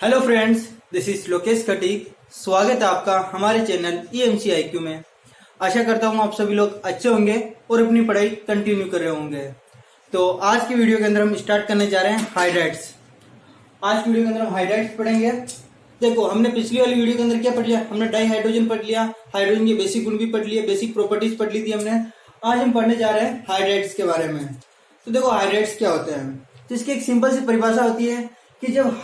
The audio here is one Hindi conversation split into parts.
Hello friends, this is Lokesh Khatik. स्वागत है आपका हमारे चैनल EMC-IQ में। आशा करता हूँ आप सभी लोग अच्छे होंगे और अपनी पढ़ाई कंटिन्यू कर रहे होंगे। तो आज की वीडियो के अंदर हम स्टार्ट करने जा रहे हैं हाइड्राइड्स। आज की वीडियो के अंदर हम हाइड्राइड्स पढ़ेंगे। देखो, हमने पिछली वाली वीडियो के अंदर क्या पढ़ लिया? हमने डाई हाइड्रोजन पढ़ लिया, हाइड्रोजन के बेसिक गुण भी पढ़ लिए, बेसिक प्रॉपर्टीज पढ़ ली थी हमने। आज हम पढ़ने जा रहे हैं हाइड्राइड्स के बारे में। तो देखो, हाइड्राइड्स क्या होते हैं, तो इसकी एक सिंपल सी परिभाषा होती है कि जब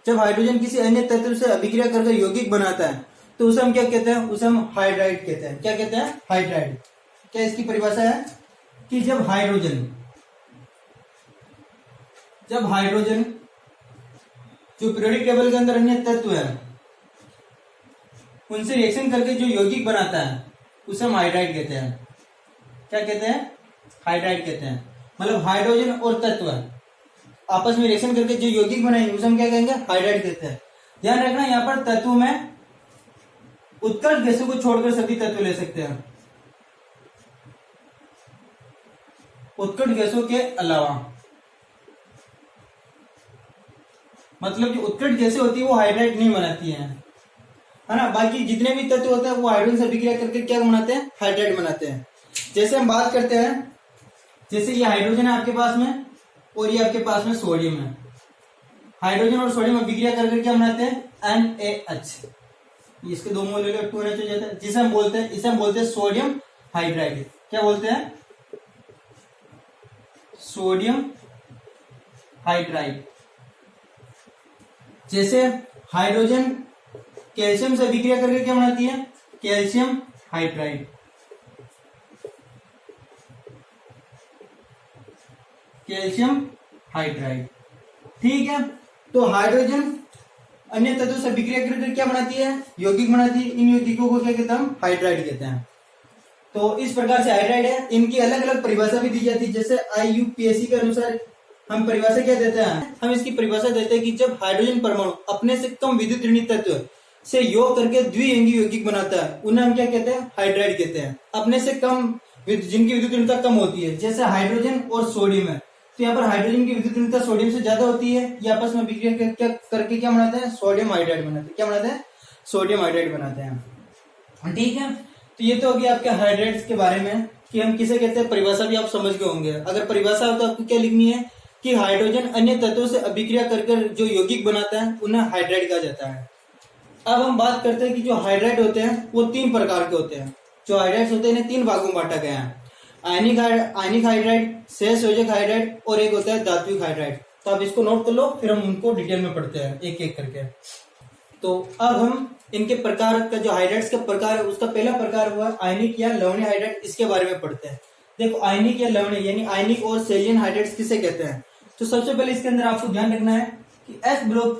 हाइड्रोजन किसी अन्य तत्व से अभिक्रिया करके यौगिक बनाता है तो उसे हम क्या कहते हैं? उसे हम हाइड्राइड कहते हैं। क्या कहते हैं? हाइड्राइड। क्या इसकी परिभाषा है कि जब हाइड्रोजन जो पीरियोडिक टेबल के अंदर अन्य तत्व है उनसे रिएक्शन करके जो यौगिक बनाता है उसे हम हाइड्राइड कहते हैं। क्या कहते हैं? हाइड्राइड कहते हैं। मतलब हाइड्रोजन और तत्व आपस में रिएक्शन करके जो यौगिक बनाएंगे उसे हम क्या कहेंगे? हाइड्राइड कहते हैं। ध्यान रखना, यहाँ पर तत्व में उत्कर्ष गैसों को छोड़कर सभी तत्व ले सकते हैं, उत्कर्ष गैसों के अलावा। मतलब जो उत्कर्ष गैसें होती है वो हाइड्राइड नहीं बनाती हैं, है ना। बाकी जितने भी तत्व होते हैं वो हाइड्रोजन से अभिक्रिया करके क्या बनाते हैं? हाइड्राइड बनाते हैं। जैसे हम बात करते हैं, जैसे ये हाइड्रोजन है आपके पास में और ये आपके पास में सोडियम है। हाइड्रोजन और सोडियम अभिक्रिया करके क्या बनाते हैं? NaH। इसके दो मोल ले लो, 2NH हो जाता है, इसे हम बोलते हैं सोडियम हाइड्राइड। क्या बोलते हैं? Sodium hydride. जैसे हाइड्रोजन कैल्शियम से अभिक्रिया करके क्या बनाती है? Calcium hydride. कैल्शियम हाइड्राइड, ठीक है। तो हाइड्रोजन अन्य तत्वों से अभिक्रिया करके क्या बनाती है? यौगिक बनाती है। इन यौगिकों को क्या कहते हैं? हम हाइड्राइड कहते हैं। तो इस प्रकार से हाइड्राइड है। इनकी अलग अलग परिभाषा भी दी जाती है। जैसे IUPAC के अनुसार हम परिभाषा क्या देते हैं? हम इसकी परिभाषा देते हैं कि जब हाइड्रोजन परमाणु अपने से कम विद्युत ऋणी तत्व से योग करके द्विअंगी यौगिक बनाता है उन्हें हम क्या कहते हैं? हाइड्राइड कहते हैं। अपने से कम, जिनकी विद्युत ऋणता कम होती है, जैसे हाइड्रोजन और सोडियम है, तो यहाँ पर हाइड्रोजन की विद्युत ऋणता सोडियम से ज्यादा होती है। ये आपस में अभिक्रिया करके क्या बनाते हैं? सोडियम हाइड्राइड बनाते हैं। क्या बनाते हैं? सोडियम हाइड्राइड बनाते हैं, ठीक है। तो ये तो हो गया आपके हाइड्राइड्स के बारे में कि हम किसे कहते हैं। परिभाषा भी आप समझ गए होंगे। अगर परिभाषा हो तो आपको क्या लिखनी है कि हाइड्रोजन अन्य तत्वों से अभिक्रिया कर जो यौगिक बनाता है उन्हें हाइड्राइड कहा जाता है। अब हम बात करते हैं कि जो हाइड्राइड होते हैं वो 3 प्रकार के होते हैं। जो हाइड्राइड्स होते हैं इन्हें 3 भागों में बांटा गया है। आयनिक हाइड्राइड, सहसंयोजक हाइड्राइड और एक होता है धात्विक हाइड्राइड। तो आप इसको नोट कर लो, फिर हम उनको डिटेल में पढ़ते हैं एक एक करके। तो अब हम इनके प्रकार का, जो हाइड्राइड्स का प्रकार है उसका पहला प्रकार हुआ आयनिक या लवणीय हाइड्राइड। इसके बारे में पढ़ते हैं। देखो, आयनिक या लवणीय यानी आयनिक और सेलियन हाइड्राइड्स किसे कहते हैं? तो सबसे पहले इसके अंदर आपको ध्यान रखना है कि S ब्लॉक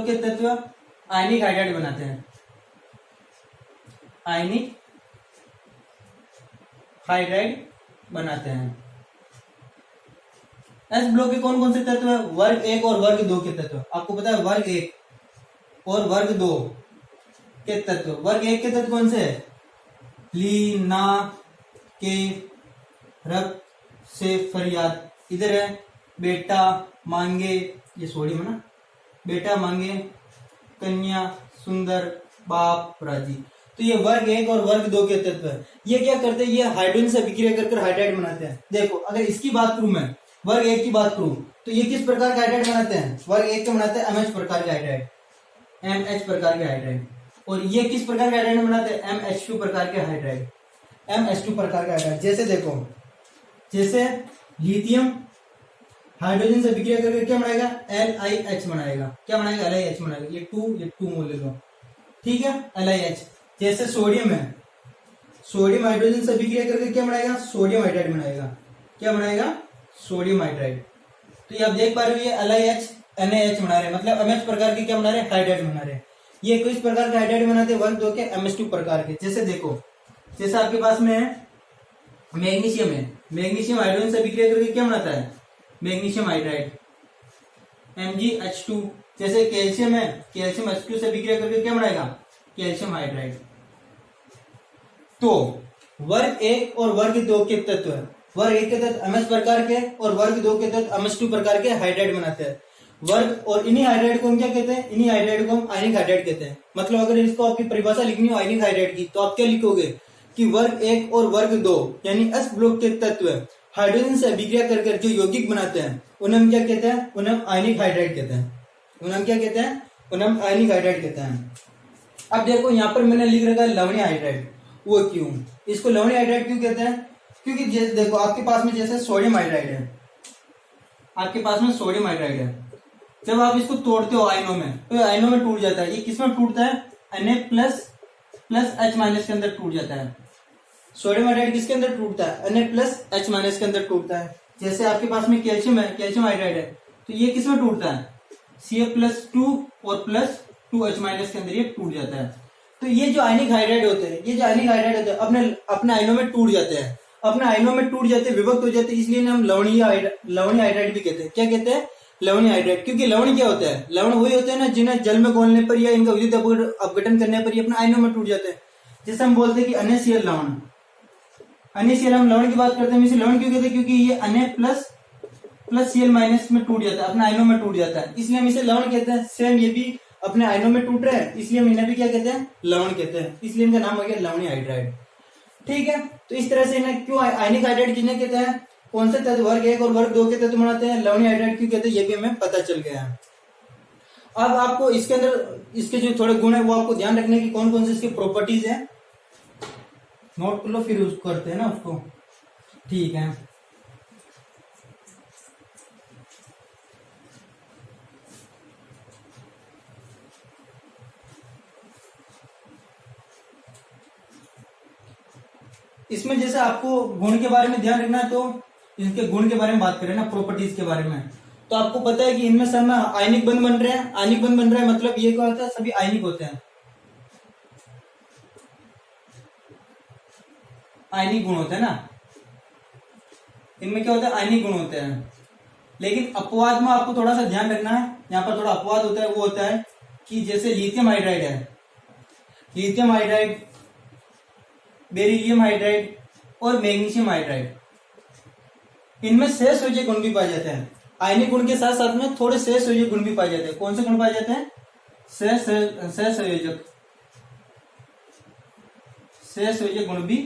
के तत्व आयनिक हाइड्राइड बनाते हैं। आयनिक हाइड्राइड बनाते हैं। एस ब्लॉक के कौन कौन से तत्व है? वर्ग 1 और वर्ग 2 के तत्व। आपको पता है वर्ग 1 और वर्ग 2 के तत्व। वर्ग 1 के तत्व कौन से है? ली, ना, के, रक्त से फरियाद। इधर है बेटा, मांगे, ये सोडियम है ना, बेटा, मांगे, कन्या, सुंदर, बाप, राजी। तो ये वर्ग 1 और वर्ग 2 के तत्व है। ये क्या करते हैं? ये हाइड्रोजन से अभिक्रिया कर हाइड्राइड बनाते हैं। देखो, अगर इसकी बात करूं, मैं वर्ग 1 की बात करूं, तो ये किस प्रकार के हाइड्राइड बनाते हैं? वर्ग 1 के बनाते हैं MH प्रकार के हाइड्राइड, MH प्रकार के हाइड्राइड। और ये किस प्रकार के हाइड्राइड बनाते हैं? MH2 प्रकार के हाइड्राइड, MH2 प्रकार के हाइड्राइड। जैसे देखो, जैसे लिथियम हाइड्रोजन से अभिक्रिया करके क्या बनाएगा? LiH बनाएगा। क्या बनाएगा? LiH बनाएगा। ये 2 मोल ले लो, ठीक है, LiH। जैसे सोडियम है, सोडियम हाइड्रोजन से अभिक्रिया करके क्या बनाएगा? सोडियम हाइड्राइड बनाएगा। क्या बनाएगा? Sodium hydride. तो ये आप देख पा रहे हो, ये LiH NaH बना रहे हैं, मतलब MH प्रकार के क्या बना रहे हैं? हाइड्राइड बना रहे हैं। ये किस प्रकार के हाइड्राइड बनाते हैं? वर्ग 2 के MH2 प्रकार के। जैसे देखो, जैसे आपके पास में मैग्नीशियम है, मैग्नीशियम हाइड्रोजन से अभिक्रिया करके क्या बनाता है? Magnesium hydride, MgH2। जैसे कैल्शियम है, कैल्शियम H2 से अभिक्रिया करके क्या बनाएगा? Calcium hydride. तो वर्ग 1 और वर्ग 2 के तत्व वर्ग 1 के तहत MS प्रकार के और वर्ग 2 के तहत MS2 प्रकार के हाइड्राइड बनाते हैं। वर्ग और इन्हीं हाइड्राइड को हम क्या कहते हैं, इन्हीं हाइड्राइड को हम आयनिक हाइड्राइड कहते हैं। मतलब अगर इसको आपकी परिभाषा लिखनी हो आयनिक हाइड्राइड की, तो आप क्या लिखोगे कि वर्ग 1 और वर्ग 2 यानी S ब्लॉक के तत्व हाइड्रोजन से अभिक्रिया कर जो यौगिक बनाते हैं उन्हें हम क्या कहते हैं, उन्हें हम आयनिक हाइड्राइड कहते हैं। उन्हें हम क्या कहते हैं, उन्हें हम आयनिक हाइड्राइड कहते हैं। अब देखो यहाँ पर मैंने लिख रखा है लवणीय हाइड्राइड। वो क्यों, इसको लवणीय हाइड्राइड क्यों कहते हैं, क्योंकि जैसे देखो आपके पास में जैसे सोडियम हाइड्राइड है, आपके पास में सोडियम हाइड्राइड है, जब आप इसको तोड़ते हो आयनों में तो आयनों में टूट जाता है। ये किसमें टूटता है, Na+H- के अंदर टूट जाता है। सोडियम हाइड्राइड किसके अंदर टूटता है, Na+H- के अंदर टूटता है। जैसे आपके पास में कैल्शियम है, कैल्शियम हाइड्राइड है, तो ये किसमें टूटता है, Ca+2 और +2H- के अंदर ये टूट जाता है। तो ये जो आयनिक हाइड्राइड होते हैं, ये जो आयनिक हाइड्राइड होते हैं अपने आयनों में टूट जाते हैं, अपने आयनों में टूट जाते हैं, विभक्त हो जाते हैं, इसलिए हम लवणीय हाइड्राइड भी कहते हैं। क्या कहते हैं, लवणीय हाइड्राइड। क्योंकि लवण क्या होता है, लवण वही होते हैं ना जिन्हें जल में घोलने पर या इनका विद्युत अपघटन करने पर ये अपने आयनों में टूट जाते हैं। जैसे हम बोलते हैं कि NaCl लवण, NaCl हम लवण की बात करते हैं, इसे लवण क्यों कहते हैं, क्योंकि ये Na+Cl- में टूट जाता है, अपने आयनों में टूट जाता है, इसलिए हम इसे लवण कहते हैं। सेम ये भी अपने आयनों में टूट रहे हैं, इसलिए हम इन्हें भी क्या कहते हैं, लवण कहते हैं। इसलिए इनका नाम हो गया लवणीय हाइड्राइड। ठीक है, तो इस तरह से इन्हें क्यों आयनिक हाइड्राइड किन्हें कहते हैं, कौन से तत्व वर्ग 1 और वर्ग 2 के तत्व बनाते हैं, लवणीय हाइड्राइड क्यों कहते हैं, ये भी हमें पता चल गया है। अब आपको इसके अंदर इसके जो थोड़े गुण है वो आपको ध्यान रखने की, कौन कौन से इसकी प्रॉपर्टीज है, नोट कर लो, फिर उसको करते हैं ना उसको। ठीक है, इसमें जैसे आपको गुण के बारे में ध्यान रखना है, तो इनके गुण के बारे में बात करें ना, प्रॉपर्टीज के बारे में, तो आपको पता है कि इनमें सब में आयनिक बंध बन रहे हैं। आयनिक बंध बन रहे हैं मतलब ये क्या होता है, सभी आयनिक होते हैं, आयनिक गुण होते हैं ना, इनमें क्या होता है, आयनिक गुण होते हैं। लेकिन अपवाद में आपको थोड़ा सा ध्यान रखना है, यहाँ पर थोड़ा अपवाद होता है, वो होता है कि जैसे लिथियम हाइड्राइड है, लिथियम हाइड्राइड, बेरिलियम हाइड्राइड और मैग्नीशियम हाइड्राइड, इनमें सहसंयोजक गुण भी पाए जाते हैं। आयनिक गुण के साथ साथ में थोड़े सहसंयोजक गुण भी पाए जाते हैं। कौन से गुण पाए जाते हैं, सहसंयोजक गुण भी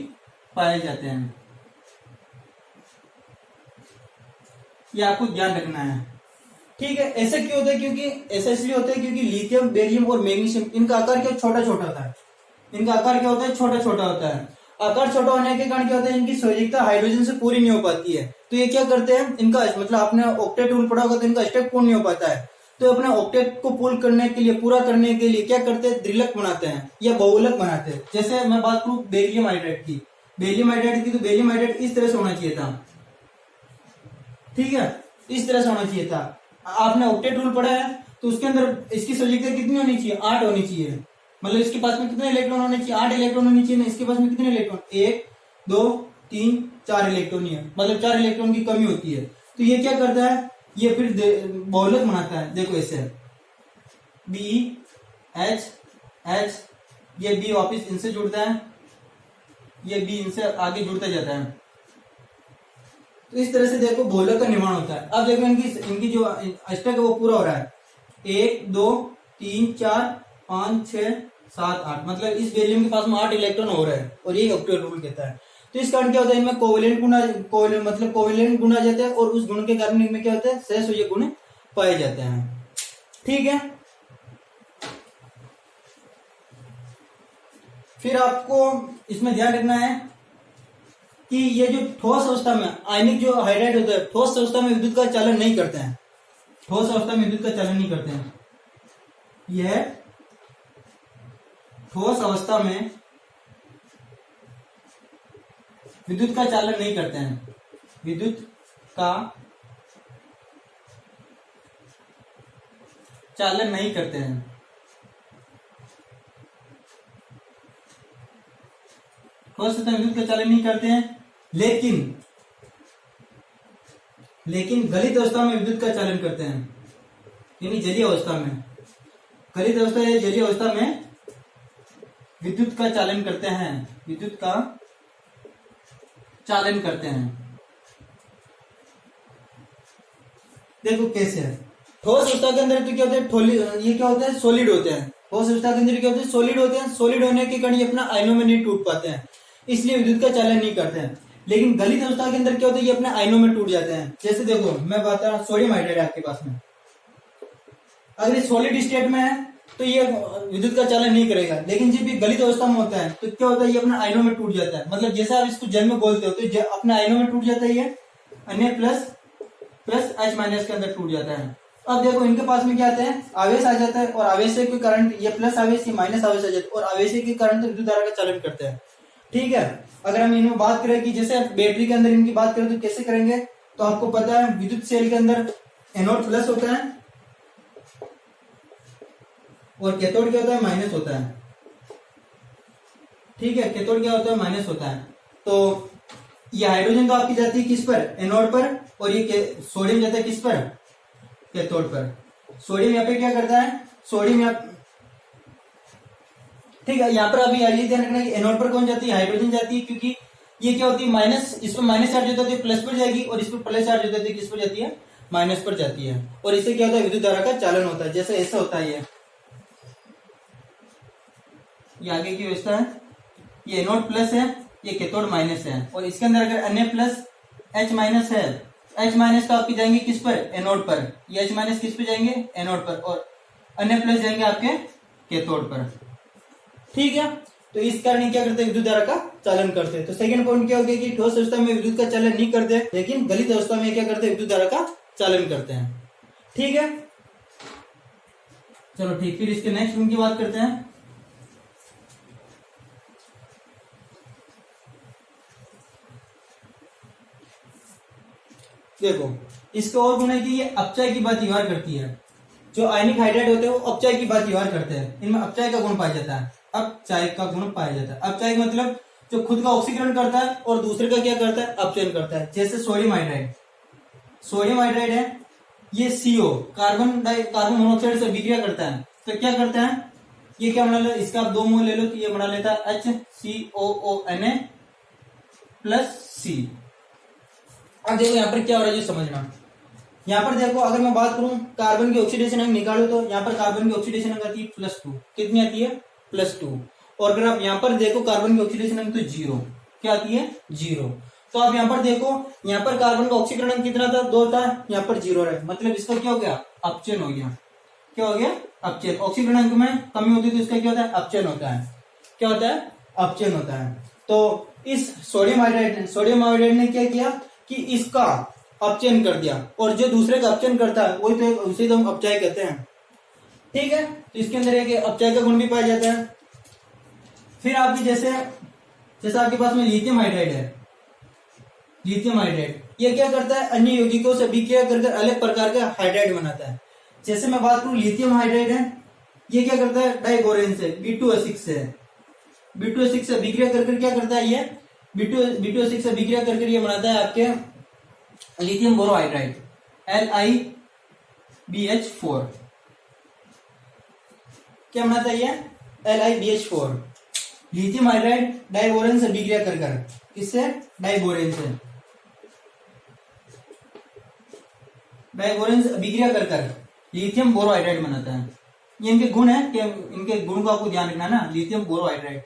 पाए जाते हैं। ये आपको ध्यान रखना है। ठीक है, ऐसा क्यों होता है, क्योंकि ऐसा इसलिए होता है क्योंकि लिथियम, बेरिलियम और मैग्नीशियम इनका आकार क्या छोटा छोटा होता है, इनका आकार क्या होता है, छोटा छोटा होता है। आकार छोटा होने के कारण क्या होता है, इनकी संयोजकता हाइड्रोजन से पूरी नहीं हो पाती है। तो ये क्या करते हैं, इनका मतलब आपने ऑक्टेट रूल पढ़ा होगा, तो इनका स्टेप पूर्ण नहीं हो पाता है। तो अपने ऑक्टेट को पूर्ण करने के लिए, पूरा करने के लिए क्या करते हैं, द्विलक बनाते हैं या बहुलक बनाते हैं। जैसे मैं बात करूं बेरिलियम हाइड्राइड की, बेरिलियम हाइड्राइड की, तो बेरिलियम हाइड्राइड इस तरह से होना चाहिए था। ठीक है, इस तरह से होना चाहिए था। आपने ऑक्टेट रूल पढ़ा है, तो उसके अंदर इसकी संयोजकता कितनी होनी चाहिए, 8 होनी चाहिए। मतलब इसके पास में कितने इलेक्ट्रॉन होने चाहिए, 8 इलेक्ट्रॉन होनी चाहिए ना। इसके पास में कितने इलेक्ट्रॉन, 1 2 3 4 इलेक्ट्रॉन ही है, मतलब 4 इलेक्ट्रॉन की कमी होती है। तो ये क्या करता है, ये फिर बहुलक बनाता है। देखो ऐसे BH, ये B वापिस इनसे जुड़ता है, ये B इनसे आगे जुड़ता जाता है। तो इस तरह से देखो बहुलक का निर्माण होता है। अब देखो इनकी जो अष्टक है वो पूरा हो रहा है, 1 2 3 4 5 6 7 8, मतलब इस बेरिलियम के पास में 8 इलेक्ट्रॉन हो रहे हैं, और ये ऑक्टेट रूल कहता है। तो इस कारण क्या होता है, इनमें कोवेलेंट गुण आ जाते हैं, और उस गुण के कारण इनमें क्या होता है, सहसंयोजक गुण पाए जाते हैं। ठीक है, फिर आपको इसमें ध्यान रखना है कि ये जो ठोस अवस्था में आयनिक जो हाइड्राइड होता है, ठोस अवस्था में विद्युत का चालन नहीं करते हैं, ठोस अवस्था में विद्युत का चालन नहीं करते हैं। यह ठोस अवस्था में विद्युत का चालन नहीं करते हैं, विद्युत का चालन नहीं करते हैं। ठोस अवस्था में विद्युत का चालन नहीं करते हैं, लेकिन गलित अवस्था में विद्युत का चालन करते हैं, यानी जलीय अवस्था में, गलित अवस्था या जलीय अवस्था में विद्युत का चालन करते हैं, विद्युत का चालन करते हैं। देखो कैसे है। ठोस अवस्था के अंदर तो क्या होता है, ये क्या होता है, सॉलिड होते हैं। ठोस अवस्था के अंदर क्या होते हैं, सॉलिड होते हैं। सॉलिड होने के कारण ये अपना आयनों में नहीं टूट पाते हैं, इसलिए विद्युत का चालन नहीं करते हैं। लेकिन गलित अवस्था के अंदर क्या होता है, ये अपने आयनों में टूट जाते हैं। जैसे देखो मैं बता रहा हूँ, सोडियम हाइड्राइड आपके पास में, अगर ये सॉलिड स्टेट में है तो ये विद्युत का चालन नहीं करेगा। लेकिन जब ये गलित अवस्था में होता है तो क्या होता है, ये अपने आयनों में टूट जाता है। मतलब जैसे आप इसको जल में घोलते हो तो अपने आयनों में टूट जाता है, ये अन्य प्लस H माइनस के अंदर टूट जाता है। अब देखो इनके पास में क्या आता है, आवेश आ जाता है, और आवेश के कारण ये प्लस आवेश, ये माइनस आवेश आ जाता है, और आवेश के कारण तो विद्युत धारा का चालन करते हैं। ठीक है, अगर हम इनमें बात करें कि जैसे बैटरी के अंदर इनकी बात करें तो कैसे करेंगे, तो आपको पता है विद्युत सेल के अंदर एनोड प्लस होता है और कैथोड क्या होता है, माइनस होता है। ठीक है, कैथोड क्या होता है, माइनस होता है। तो ये हाइड्रोजन तो आपकी जाती है किस पर, एनोड पर, और ये सोडियम जाता है किस पर, कैथोड पर। सोडियम यहाँ पे क्या करता है, सोडियम यहाँ, ठीक है, यहाँ पर अभी ये ध्यान रखना कि एनोड पर कौन जाती है, हाइड्रोजन जाती है, क्योंकि ये क्या होती है, माइनस, इस पर माइनस चार्ज होता है प्लस पर जाएगी, और इस पर प्लस चार्ज होता है किस पर जाती है, माइनस पर जाती है। और इससे क्या होता है, विद्युत धारा का चालन होता है। जैसे ऐसा होता है, ये आगे की व्यवस्था है, ये एनोड प्लस है, ये कैथोड माइनस है, और इसके अंदर अगर अन्य प्लस H माइनस है, H माइनस का आपके जाएंगे किस पर, एनोड पर, ये H माइनस किस पे जाएंगे, एनोड पर, और अन्य प्लस जाएंगे आपके कैथोड पर। ठीक है, तो इस कारण क्या करते हैं, विद्युत धारा का चालन करते हैं। तो सेकंड पॉइंट क्या हो गया कि ठोस अवस्था में विद्युत का चालन नहीं करते, लेकिन गलित अवस्था में क्या करते हैं, विद्युत धारा का चालन करते हैं। ठीक है, चलो ठीक, फिर इसके नेक्स्ट गुण की बात करते हैं। देखो इसका और गुण है कि ये अपचय की बात व्यवहार करती है। जो आयनिक हाइड्राइड होते हैं वो अपचय की बात व्यवहार करते हैं, इनमें अपचय का गुण पाया जाता है, अपचय का गुण पाया जाता है। अपचय मतलब जो खुद का ऑक्सीकरण करता है और दूसरे का क्या करता है, अपचयन करता है। जैसे सोडियम हाइड्राइड, सोडियम हाइड्राइड है, ये CO कार्बन मोनोऑक्साइड से विक्रिया करता है, तो क्या करता है, ये क्या बना लेता है, इसका आप 2 मोल ले लो तो ये बना लेता है HCOONA प्लस C। अब देखो यहाँ पर क्या हो रहा है ये समझना। यहाँ पर देखो अगर मैं बात करूं कार्बन की ऑक्सीडेशन अंक निकालो तो यहाँ पर कार्बन की ऑक्सीडेशन अंक आती है +2, कितनी आती है, +2। और अगर आप यहाँ पर देखो कार्बन की ऑक्सीडेशन अंक तो 0, क्या आती है, 0। तो आप यहाँ पर देखो, यहाँ पर कार्बन का ऑक्सीकरण अंक कितना था, 2 था, यहाँ पर 0 है, मतलब इसका क्या हो गया, अपचयन हो गया। क्या हो गया, अपचयन। ऑक्सीकरण अंक में कमी होती है तो इसका क्या होता है, अपचयन होता है। क्या होता है, अपचयन होता है। तो इस सोडियम हाइड्राइड ने क्या किया कि इसका अपचयन कर दिया, और जो दूसरे का अपचयन करता है वही तो उसे तो हम अपचय कहते हैं। ठीक है, तो इसके अंदर एक अपचय का गुण भी पाया जाता है। फिर आपकी जैसे आपके पास में लिथियम हाइड्राइड है, लिथियम हाइड्राइड ये क्या करता है, अन्य यौगिकों से अभिक्रिया कर अलग प्रकार का हाइड्राइड बनाता है। जैसे मैं बात करूं लिथियम हाइड्राइड है, ये क्या करता है, डाइबोरेन से B2O6 से अभिक्रिया कर क्या करता है, ये B2O6 से अभिक्रिया कर ये बनाता है आपके लिथियम बोरोहाइड्राइड LiBH4। क्या बनाता है ये, LiBH4। लिथियम हाइड्राइड डाइबोरेन से अभिक्रिया कर किससे, डाइबोरेन से अभिक्रिया कर लिथियम बोरोहाइड्राइड बनाता है। ये इनके गुण है कि इनके गुण को आपको ध्यान रखना ना, लिथियम बोरोहाइड्राइड।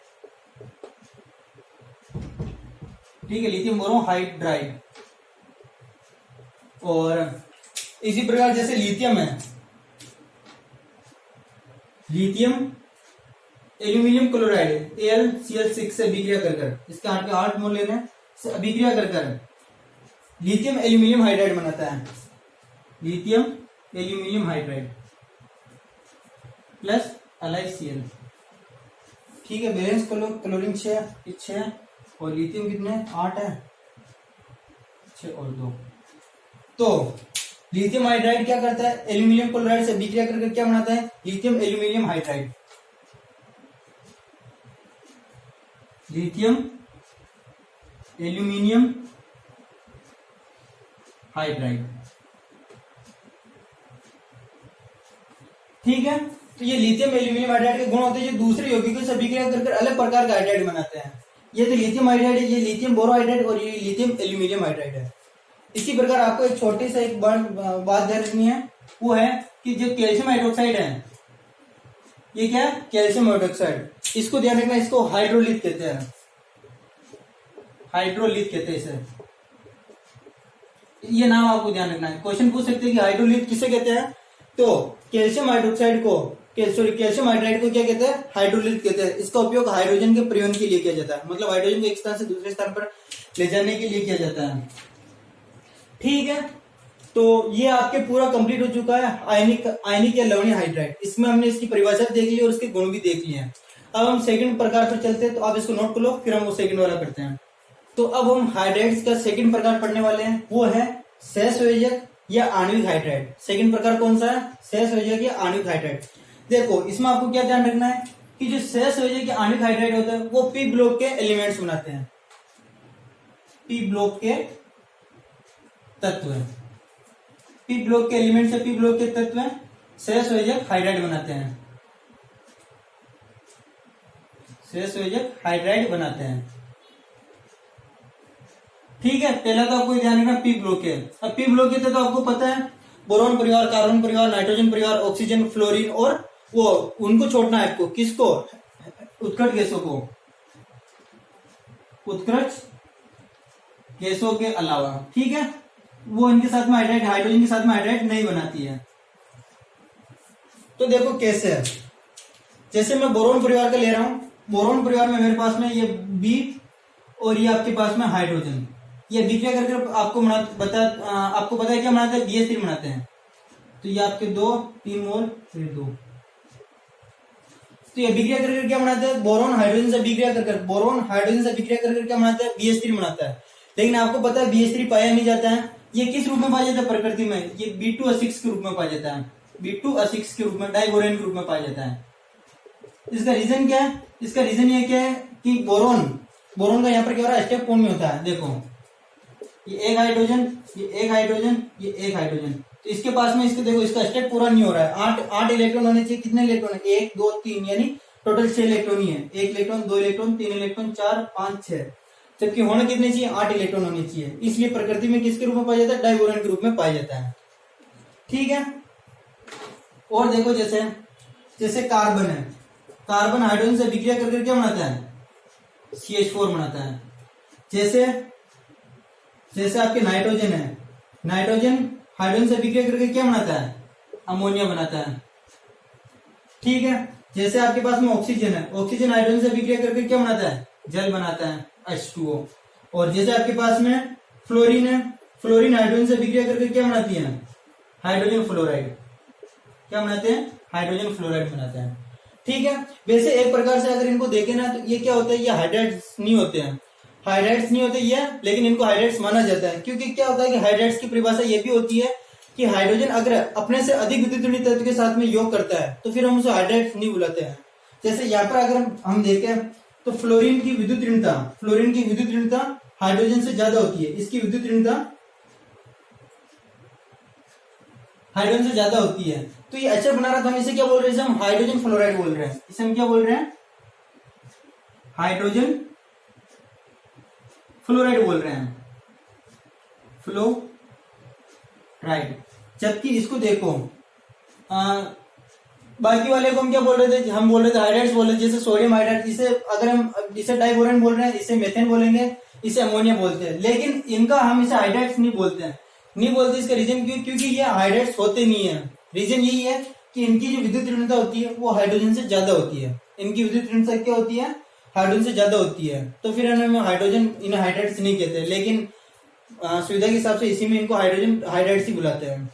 ठीक है, लिथियम बोरोहाइड्राइड। और इसी प्रकार जैसे लिथियम है, लिथियम एल्यूमिनियम क्लोराइड AlCl6 से अभिक्रिया कर इसके 8 मोल लेने से अभिक्रिया कर लिथियम एल्यूमिनियम हाइड्राइड बनाता है, lithium aluminium hydride plus LiCl। ठीक है, बैलेंस क्लोरीन 6 और लिथियम कितने 8 है, 6 और 2। तो लिथियम हाइड्राइड क्या करता है, एल्यूमिनियम क्लोराइड से अभिक्रिया करके क्या बनाता है, lithium aluminium hydride. Lithium aluminium hydride. ठीक है, तो ये लिथियम एल्यूमिनियम हाइड्राइड के गुण होते हैं जो दूसरे यौगिकों से अभिक्रिया कर अलग प्रकार का हाइड्राइड बनाते हैं। ये तो लिथियम हाइड्राइड है, ये लिथियम बोरोहाइड्राइड और ये लिथियम एल्यूमिनियम हाइड्राइड है। इसी प्रकार आपको एक छोटी सा एक बात ध्यान रखनी है, वो है कि जो कैल्शियम हाइड्रोक्साइड है, ये क्या है, कैल्शियम हाइड्रोक्साइड, इसको ध्यान रखना, इसको हाइड्रोलिथ कहते हैं, हाइड्रोलिथ कहते हैं इसे, ये नाम आपको ध्यान रखना है। क्वेश्चन पूछ सकते हैं कि हाइड्रोलिथ किसे कहते हैं, तो कैल्शियम हाइड्रोक्साइड को, कैल्शियम हाइड्राइड को क्या कहते हैं, हाइड्रोलिथ कहते हैं। इसका उपयोग हाइड्रोजन के परिवहन के लिए किया जाता है, मतलब हाइड्रोजन को एक स्थान से दूसरे स्थान पर ले जाने के लिए किया जाता है। ठीक है, तो ये आपके पूरा कंप्लीट हो चुका है आयनिक या लवणीय हाइड्राइड। इसमें हमने इसकी परिभाषा देख ली और उसके गुण भी देख लिए हैं। अब हम सेकंड प्रकार पर चलते हैं, तो आप इसको नोट कर लो, फिर हम वो सेकंड वाला करते हैं। तो अब हम हाइड्राइड्स का सेकंड प्रकार पढ़ने वाले हैं, वो है सहसंयोजक या आणविक हाइड्राइड। सेकंड प्रकार कौन सा है, सहसंयोजक या आणविक हाइड्राइड। देखो इसमें आपको क्या ध्यान रखना है कि जो सहसंयोजक या आणविक हाइड्राइड होता है वो पी ब्लॉक के एलिमेंट्स बनाते हैं, पी ब्लॉक के तत्व है, पी ब्लॉक के एलिमेंट्स है, पी ब्लॉक के तत्व है, सहसंयोजक हाइड्राइड बनाते हैं, सहसंयोजक हाइड्राइड बनाते हैं। ठीक है, पहला तो आपको ध्यान रखना पी ब्लॉक है। अब पी ब्लॉक के तो आपको पता है बोरॉन परिवार, कार्बन परिवार, नाइट्रोजन परिवार, ऑक्सीजन, फ्लोरीन और वो उनको छोड़ना है आपको, किसको, उत्कट गैसों को, उत्कट गैसों के अलावा। ठीक है, वो इनके साथ में हाइड्राइड, हाइड्रोजन के साथ में हाइड्राइड नहीं बनाती है। तो देखो कैसे है, जैसे मैं बोरॉन परिवार का ले रहा हूं, बोरॉन परिवार में मेरे पास में ये बी और ये आपके पास में हाइड्रोजन, ये बिक्रिया करके आपको पता है क्या बनाते हैं, BH3 बनाते हैं। तो ये आपके 2-3 मोल फिर 2, तो ये बिक्रिया करके क्या बनाते हैं, बोरॉन हाइड्रोजन से बिक्रिया करके, बोरॉन हाइड्रोजन से बिक्रिया करके क्या बनाता है, BH3 बनाता है। लेकिन आपको पता है BH3 पाया नहीं जाता है, ये किस रूप में पाया जाता है प्रकृति में, ये B2O6 के रूप में पाया जाता है, B2O6 के रूप में, डाइबोरेन के रूप में पाया जाता है। इसका रीजन क्या है, इसका रीजन ये क्या है कि बोरॉन का यहाँ पर क्या हो रहा है, स्टेप कौन में होता है। देखो ये एक हाइड्रोजन, ये एक हाइड्रोजन, ये एक हाइड्रोजन, तो इसके पास में इसको देखो, इसका स्टेप पूरा नहीं हो रहा है। 8 इलेक्ट्रॉन होने चाहिए, कितने इलेक्ट्रॉन है, 1 2 3, यानी टोटल 6 इलेक्ट्रॉन ही है, 1 इलेक्ट्रॉन, 2 इलेक्ट्रॉन, 3 इलेक्ट्रॉन, 4 5 6, जबकि होने कितने चाहिए, 8 इलेक्ट्रॉन होने चाहिए। इसलिए प्रकृति में किसके रूप में पाया जाता है, डाइबोरेन के रूप में पाया जाता है। ठीक है, और देखो जैसे कार्बन है, कार्बन हाइड्रोजन से विक्रिया करके क्या बनाता है, CH4 बनाता है। जैसे आपके नाइट्रोजन है, नाइट्रोजन हाइड्रोजन से विक्रिया करके क्या बनाता है, अमोनिया बनाता है। ठीक है, जैसे आपके पास में ऑक्सीजन है, ऑक्सीजन हाइड्रोजन से विक्रिया करके क्या बनाता है, जल बनाता है, H2O। और जैसे आपके पास में फ्लोरीन है, फ्लोरीन हाइड्रोजन से विक्रिया करके क्या बनाती है, हाइड्रोजन फ्लोराइड, क्या बनाते हैं, हाइड्रोजन फ्लोराइड बनाते हैं। ठीक है, वैसे एक प्रकार से अगर इनको देखें ना, तो ये क्या होता है, ये हाइड्राइड्स नहीं होते हैं, हाइड्राइड्स नहीं होते ये, लेकिन इनको हाइड्राइड्स माना जाता है। क्योंकि क्या होता है कि हाइड्राइड्स की परिभाषा ये भी होती है कि हाइड्रोजन अगर अपने से अधिक विद्युत ऋणात्मक तत्व के साथ में योग करता है तो फिर हम उसे हाइड्राइड्स नहीं बुलाते हैं। जैसे यहाँ पर अगर हम देखें तो फ्लोरीन की विद्युत ऋणता हाइड्रोजन से ज्यादा होती है, इसकी विद्युत ऋणता हाइड्रोजन से ज्यादा होती है। तो ये अच्छा बना रहा था, हम इसे क्या बोल रहे हैं, हम हाइड्रोजन फ्लोराइड बोल रहे हैं। इसे हम क्या बोल रहे हैं, हाइड्रोजन फ्लोराइड बोल रहे हैं, फ्लोराइड। जबकि इसको देखो बाकी वाले को हम क्या बोल रहे थे, हम बोल रहे थे हाइड्राइड्स बोल रहे थे, जैसे सोडियम हाइड्राइड, इसे अगर हम इसे डाइबोरेन बोल रहे हैं, इसे मेथेन बोलेंगे, इसे अमोनिया बोलते हैं। लेकिन इनका हम इसे हाइड्राइड्स नहीं बोलते हैं, इसका रीजन क्योंकि ये हाइड्राइड्स होते नहीं है। रीजन यही है कि इनकी जो विद्युत ऋणता होती है वो हाइड्रोजन से ज्यादा होती है, इनकी विद्युत ऋणता क्या होती है, हाइड्रोजन से ज्यादा होती है। तो फिर इन्हें हाइड्राइड्स नहीं कहते, लेकिन सुविधा के हिसाब से इसी में इनको हाइड्राइड्स ही बुलाते हैं।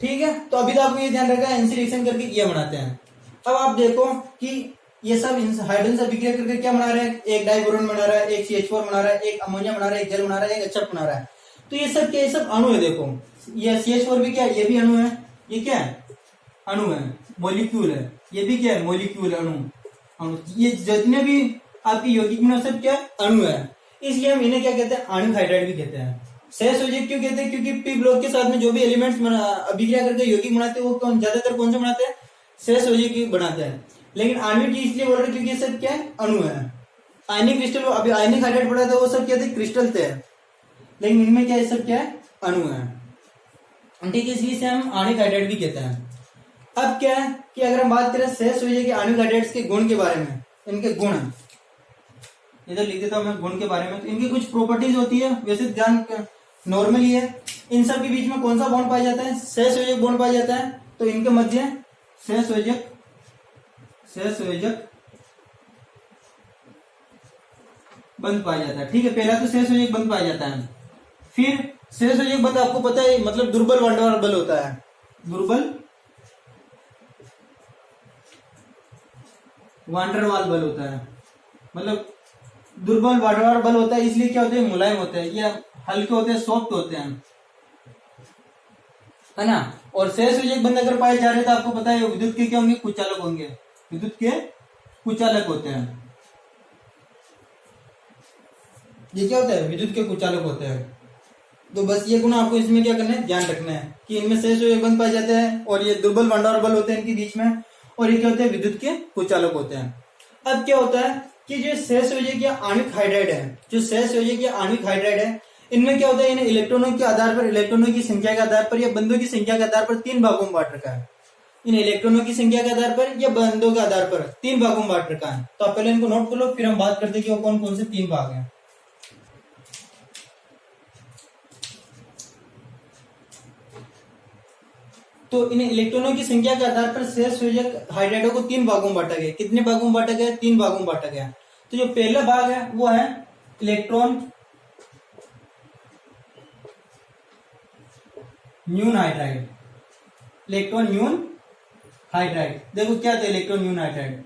ठीक है, तो अभी तो आपको ये ध्यान रखा है, एनसी रिएक्शन करके ये बनाते हैं। अब आप देखो कि ये सब हाइड्रोजन से विक्रिया करके क्या बना रहे हैं, एक डाइबोरेन बना रहा है, एक CH4 बना रहा है, एक अमोनिया बना रहा है, एक जल बना रहा है, एक HF बना रहा है। तो ये सब क्या, ये सब अणु है। देखो ये CH4 भी क्या है, ये भी अणु है, ये क्या है, अणु है, मॉलिक्यूल है। ये भी क्या है, मॉलिक्यूल, अणु। ये जितने भी आपकी यौगिक में सब क्या अणु है, इसलिए हम इन्हें क्या कहते हैं, आणविक हाइड्राइड भी कहते हैं। सहसंयोजक क्यों कहते हैं, क्योंकि पी ब्लॉक के साथ में जो भी एलिमेंट्स अभिक्रिया करके यौगिक बनाते हैं वो ज्यादातर कौन से बनाते हैं, सहसंयोजक बनाते हैं। लेकिन आणविक इसलिए बोल रहे हैं क्योंकि ये सब क्या है, अणु है। आयनिक क्रिस्टल, अभी आयनिक हाइड्राइड पढ़ा था, वो सब क्या थे, क्रिस्टल थे। लेकिन इनमें क्या है, सब क्या है, अणु है। ठीक है, इसलिए इसे हम आणविक हाइड्राइड भी कहते हैं। अब क्या है कि अगर हम बात करें सहसंयोजक आणविक हाइड्राइड्स के गुण के बारे में, इनके गुण इधर लिख देता हूं मैं गुण के बारे में। तो इनकी कुछ प्रॉपर्टीज होती है, वैसे ध्यान नॉर्मली है। इन सब के बीच में कौन सा बॉन्ड पाया जाता है, सहसंयोजक बॉन्ड पाया जाता है। तो इनके मध्य सहसंयोजक बंध पाया जाता है। ठीक है, पहला तो सहसंयोजक बंध पाया जाता है। फिर सहसंयोजक बंध आपको पता है मतलब दुर्बल वान डेर वाल्स बल होता है, दुर्बल वान डेर वाल्स बल होता है, मतलब दुर्बल वान डेर वाल्स बल होता है। इसलिए क्या होते हैं, मुलायम होते हैं, या हल्के होते हैं, सॉफ्ट होते हैं, है ना। और सहसंयोजक बंध अगर पाए जा रहे हैं तो आपको पता है विद्युत के क्या होंगे, कुचालक होंगे, विद्युत के कुचालक होते हैं। ये क्या होता है, विद्युत के कुचालक होते हैं। तो बस ये गुण आपको इसमें क्या करना है, ध्यान रखना है कि इनमें सहसंयोजक बंध पाए जाते हैं और ये दुर्बल वान डेर वाल्स बल होते हैं इनके बीच में, और ये क्या होते हैं, विद्युत के कुचालक होते हैं। अब क्या होता है कि जो सहसंयोजक या आणविक हाइड्राइड है, जो सहसंयोजक या आणविक हाइड्राइड है, इनमें क्या होता है, इन्हें इलेक्ट्रॉनों के आधार पर, इलेक्ट्रॉनों की संख्या के आधार पर या बंधों की संख्या के आधार पर 3 भागों में बांट रखा है। इन इलेक्ट्रॉनों की संख्या के आधार पर या बंधों के आधार पर 3 भागों में बांट रखा है। तो आप पहले इनको नोट कर लो, फिर हम बात करते हैं कि वो कौन कौन से 3 भाग हैं। तो इन इलेक्ट्रॉनों की संख्या के आधार पर सहसंयोजक हाइड्राइडों को 3 भागों में बांटा गया। कितने भागों में बांटा गया, 3 भागों में बांटा गया। तो जो पहला भाग है वो है इलेक्ट्रॉन न्यून हाइड्राइड, इलेक्ट्रॉन न्यून हाइड्राइड। देखो क्या था इलेक्ट्रॉन न्यून हाइड्राइड,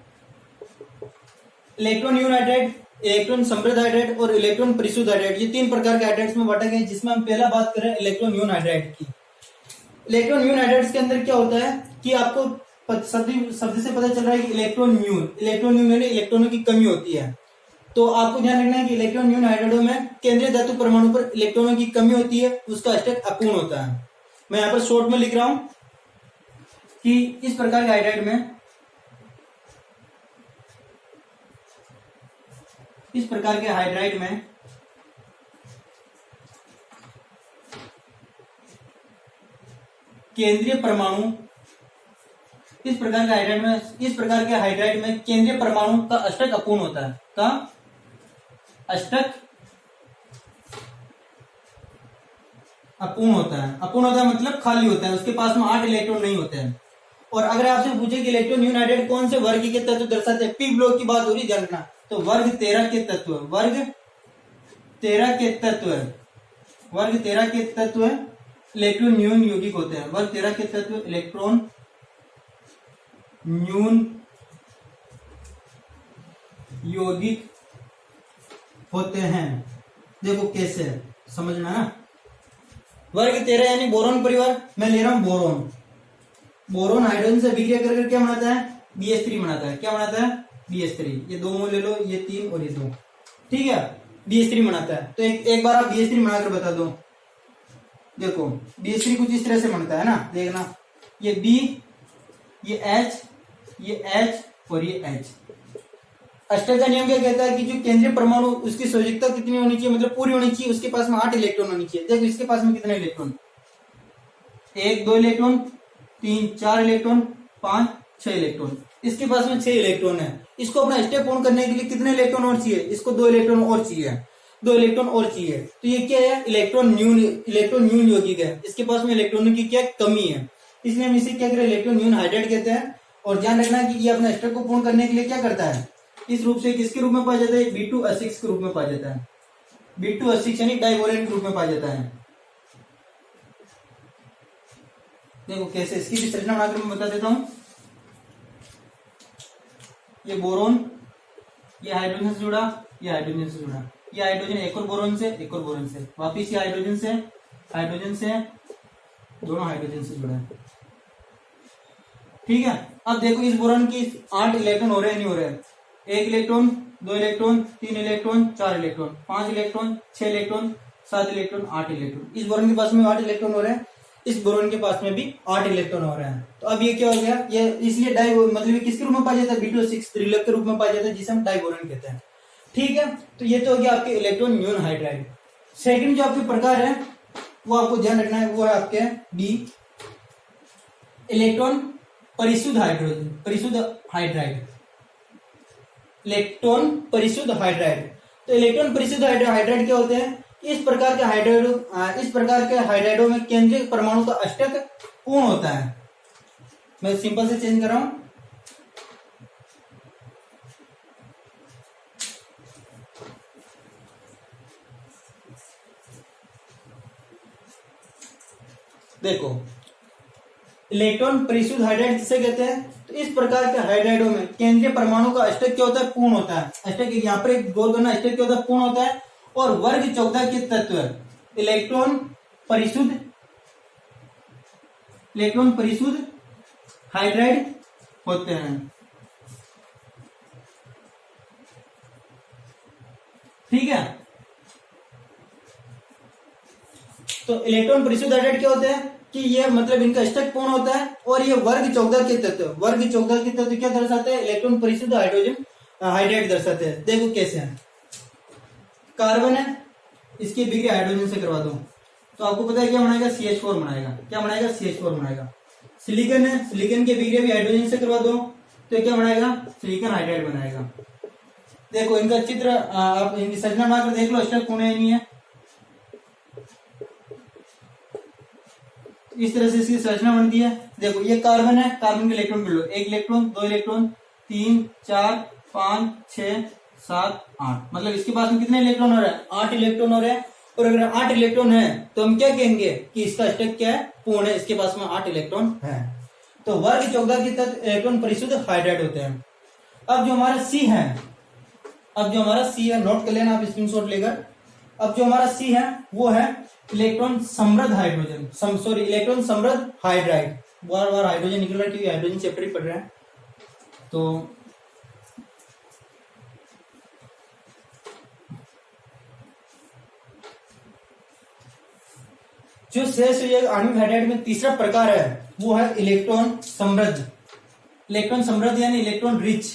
इलेक्ट्रॉन न्यून हाइड्राइड, इलेक्ट्रॉन समृद्ध हाइड्राइड और इलेक्ट्रॉन परिशुद्ध हाइड्राइड, ये 3 प्रकार के हाइड्राइड्स में बांटा गया, जिसमें हम पहला बात करें इलेक्ट्रॉन न्यून हाइड्राइड की। इलेक्ट्रॉन न्यून हाइड्राइड्स के अंदर क्या होता है कि आपको शब्द से पता चल रहा है कि इलेक्ट्रॉन न्यून यानी इलेक्ट्रॉनों की कमी होती है। तो आपको ध्यान रखना है कि इलेक्ट्रॉन न्यून हाइड्राइडों में केंद्रीय धातु परमाणु पर इलेक्ट्रॉनों की कमी होती है, उसका अष्टक अपूर्ण होता है। मैं यहां पर शॉर्ट में लिख रहा हूं कि इस प्रकार के हाइड्राइड में, इस प्रकार के हाइड्राइड में केंद्रीय परमाणु, इस प्रकार के हाइड्राइड में केंद्रीय परमाणु का अष्टक अपूर्ण होता है, का अष्टक अपूर्ण होता है। अपूर्ण होता है मतलब खाली होता है, उसके पास में 8 इलेक्ट्रॉन नहीं होते हैं। और अगर आपसे पूछे कि इलेक्ट्रॉन न्यून हाइड्राइड कौन से वर्ग के तत्व दर्शाते हैं, पी ब्लॉक की बात हो रही, ध्यान रखना। तो वर्ग 13 के तत्व, वर्ग 13 के तत्व, वर्ग 13 के तत्व इलेक्ट्रॉन न्यून यौगिक होते हैं। वर्ग 13 के तत्व इलेक्ट्रॉन न्यून यौगिक होते हैं। देखो कैसे समझना ना, वर्ग 13 यानी बोरोन परिवार, मैं ले रहा हूं बोरोन। बोरोन हाइड्रोजन से अभिक्रिया कर क्या बनाता है, BH3 बनाता है। क्या बनाता है, BH3। ये 2 मोल ले लो, ये 3 और ये 2, ठीक है, BH3 बनाता है। तो एक बार आप BH3 बनाकर बता दो। देखो BH3 कुछ इस तरह से बनता है ना, देखना, ये B, ये H, ये H और ये H। अष्टक का नियम क्या कहता है कि जो केंद्रीय परमाणु, उसकी संयोजकता कितनी होनी चाहिए, मतलब पूरी होनी चाहिए, उसके पास में 8 इलेक्ट्रॉन होनी चाहिए। देखो इसके पास में कितने इलेक्ट्रॉन, 1 2 इलेक्ट्रॉन, 3 4 इलेक्ट्रॉन, 5 6 इलेक्ट्रॉन। इसके पास में 6 इलेक्ट्रॉन है। इसको अपना स्टेप पूर्ण करने के लिए कितने इलेक्ट्रॉन और चाहिए, इसको 2 इलेक्ट्रॉन और चाहिए, 2 इलेक्ट्रॉन और चाहिए। तो ये क्या है, इलेक्ट्रॉन न्यून यौगिक है। इसके पास में इलेक्ट्रॉनों की क्या कमी है, इसलिए हम इसे क्या करें, इलेक्ट्रॉन न्यून हाइड्राइड कहते हैं। और ध्यान रखना कि ये अपना स्टेप को पूर्ण करने के लिए क्या करता है, इस रूप से किसके रूप में पाया जाता है, B2H6 के रूप में पाया जाता है। B2H6 यानी डाइबोरेन के रूप में पाया जाता है। देखो कैसे, इसकी भी संरचना बनाकर मैं बता देता हूं। ये बोरोन, ये हाइड्रोजन से जुड़ा, ये हाइड्रोजन से जुड़ा, ये हाइड्रोजन एक और बोरोन से, एक और बोरोन से, वापिस ये हाइड्रोजन से, दोनों हाइड्रोजन से जुड़ा है, ठीक है। अब देखो इस बोरोन की 8 इलेक्ट्रॉन हो रहे हैं, नहीं हो रहे हैं, 1 electron, 2 electron, 3 electron, 4 electron, 5 electron, 6 electron, 7 electron, 8 electron. इस बोरोन के पास में 8 इलेक्ट्रॉन हो रहे हैं, इस बोरोन के पास में भी 8 इलेक्ट्रॉन हो रहे हैं। तो अब ये क्या हो गया, ये इसलिए डाई, मतलब ये किसके रूप में पाया जाता है, B2H6 त्रिलक के रूप में पाया जाता है, जिसे हम डाइबोरेन कहते हैं, ठीक है। तो ये तो हो गया आपके इलेक्ट्रॉन न्यून हाइड्राइड। सेकंड जो आपके प्रकार है वो आपको ध्यान रखना है, वो है आपके बी, इलेक्ट्रॉन परिशुद्ध हाइड्रोजन, परिशुद्ध हाइड्राइड, इलेक्ट्रॉन परिशुद्ध हाइड्राइड। तो इलेक्ट्रॉन परिशुद्ध हाइड्राइड क्या होते हैं? इस प्रकार के हाइड्राइडों में केंद्रीय परमाणु का अष्टक पूर्ण होता है। मैं सिंपल से चेंज कर रहा हूं। देखो, इलेक्ट्रॉन परिशुद्ध हाइड्राइड किसे कहते हैं? तो इस प्रकार के हाइड्राइडों में केंद्रीय परमाणु का अष्टक क्या होता है? पूर्ण होता है। अष्टक यहाँ पर एक गौर करना, अष्टक क्या होता है? पूर्ण होता है। और वर्ग 14 के तत्व इलेक्ट्रॉन परिशुद्ध हाइड्राइड होते हैं। ठीक है, तो इलेक्ट्रॉन परिशुद्ध हाइड्राइड क्या होते हैं कि ये मतलब इनका अष्टक पूर्ण होता है और ये वर्ग 14 के तत्व क्या दर्शाते हैं? इलेक्ट्रॉन परिशुद्ध हाइड्राइड दर्शाते हैं। देखो कैसे है, कार्बन है, इसकी बिक्री हाइड्रोजन से करवा दो तो आपको पता है क्या बनाएगा? CH4 बनाएगा। क्या बनाएगा? CH4 बनाएगा। सिलिकन है, सिलिकन की बिक्री भी हाइड्रोजन से करवा दो तो क्या बनाएगा? सिलिकन हाइड्राइड बनाएगा। देखो इनका चित्र आप इनकी संरचना बनाकर देख लो, अष्टक पूर्ण नहीं है। इस तरह से इसकी संरचना बनती है। देखो ये कार्बन है, कार्बन के इलेक्ट्रॉन मिलो, 1 इलेक्ट्रॉन, 2 इलेक्ट्रॉन, 3, 4, 5, 6, 7, 8, मतलब इसके पास में कितने इलेक्ट्रॉन हो रहा है? 8 इलेक्ट्रॉन हो रहा है। और अगर 8 इलेक्ट्रॉन है तो हम क्या कहेंगे कि इसका अष्टक क्या है? पूर्ण है, इसके पास में 8 इलेक्ट्रॉन है। तो वर्ग 14 के तत्व इलेक्ट्रॉन परिशुद्ध हाइड्राइड होते हैं। अब जो हमारा सी है, नोट कर लेना आप स्क्रीनशॉट लेकर। अब जो हमारा सी है वो है इलेक्ट्रॉन समृद्ध हाइड्रोजन, इलेक्ट्रॉन समृद्ध हाइड्राइड। बार बार हाइड्रोजन निकल रहा है क्योंकि हाइड्रोजन चैप्टर ही पढ़ रहे हैं। तो जो शेष आणविक हाइड्राइड में तीसरा प्रकार है वो है इलेक्ट्रॉन समृद्ध यानी इलेक्ट्रॉन रिच।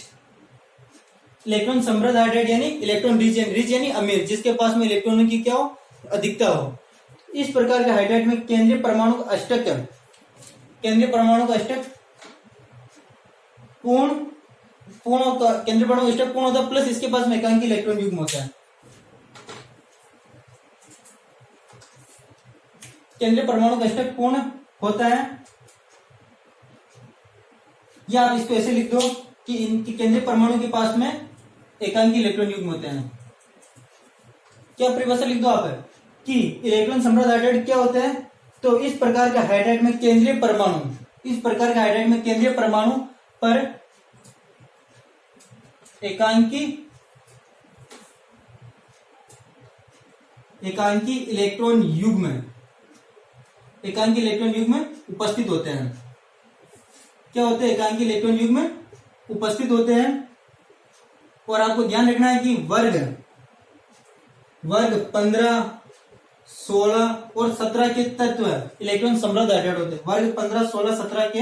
इलेक्ट्रॉन समृद्ध हाइड्राइड यानी इलेक्ट्रॉन रिच यानी अमीर, जिसके पास में इलेक्ट्रॉनों की क्या हो? अधिकता हो। इस प्रकार के हाइड्राइड में केंद्रीय परमाणु का अष्टक पूर्ण होता है, प्लस इसके पास में एकांकी इलेक्ट्रॉन युग्म होता है। केंद्रीय परमाणु का अष्टक पूर्ण होता है, या आप इसको ऐसे लिख दो कि इनकी केंद्रीय परमाणु के पास में एकांकी इलेक्ट्रॉन युग्म होते हैं। क्या परिभाषा लिख दो आप कि इलेक्ट्रॉन समृद्ध हाइड्राइड क्या होते हैं? तो इस प्रकार के हाइड्राइड में केंद्रीय परमाणु पर एकांकी इलेक्ट्रॉन युग्म उपस्थित होते हैं। क्या होते हैं? एकांकी इलेक्ट्रॉन युग्म उपस्थित होते हैं। और आपको ध्यान रखना है कि वर्ग 15, 16 और 17 के तत्व इलेक्ट्रॉन समृद्ध हाइड्राइड होते हैं। वर्ग 15, 16, 17 के